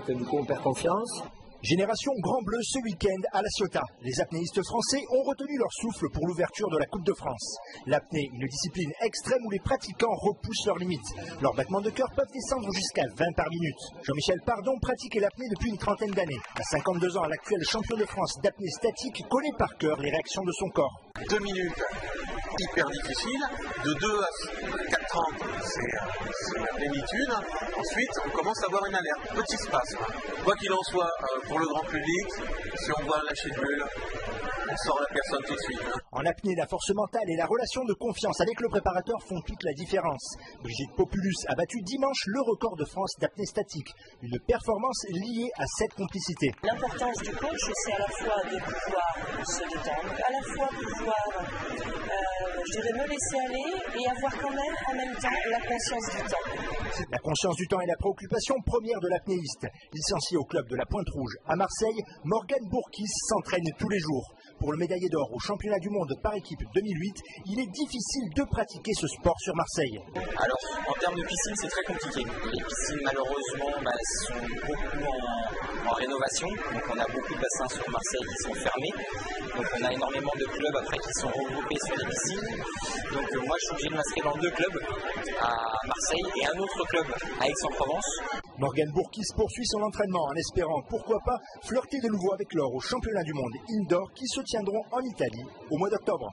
que du coup on perd confiance. Génération Grand Bleu ce week-end à La Ciotat. Les apnéistes français ont retenu leur souffle pour l'ouverture de la Coupe de France. L'apnée, une discipline extrême où les pratiquants repoussent leurs limites. Leurs battements de cœur peuvent descendre jusqu'à 20 par minute. Jean-Michel Pardon pratique l'apnée depuis une trentaine d'années. À 52 ans, l'actuel champion de France d'apnée statique connaît par cœur les réactions de son corps. 2 minutes, hyper difficile. De 2 à 4,30, c'est la plénitude. Ensuite, on commence à avoir une alerte, petit spasme. Quoi qu'il en soit, pour le grand public, si on voit un lâcher de bulle, on sort la personne tout de suite. En apnée, la force mentale et la relation de confiance avec le préparateur font toute la différence. Brigitte Populus a battu dimanche le record de France d'apnée statique, une performance liée à cette complicité. L'importance du coach, c'est à la fois de pouvoir se détendre, à la fois de pouvoir me laisser aller et avoir quand même en même temps la conscience du temps. La conscience du temps est la préoccupation première de l'apnéiste. Licencié au club de la Pointe Rouge à Marseille, Morgane Bourkis s'entraîne tous les jours. Pour le médaillé d'or au championnat du monde par équipe 2008, il est difficile de pratiquer ce sport sur Marseille. Alors, en termes de piscine, c'est très compliqué. Les piscines, malheureusement, sont beaucoup en rénovation. Donc, on a beaucoup de bassins sur Marseille qui sont fermés. Donc, on a énormément de clubs après qui sont regroupés sur les piscines. Donc, moi, je suis obligé de m'inscrire dans 2 clubs à Marseille et un autre club à Aix-en-Provence. Morgane Bourkis poursuit son entraînement en espérant, pourquoi pas, flirter de nouveau avec l'or au championnat du monde indoor qui se tiendront en Italie au mois d'octobre.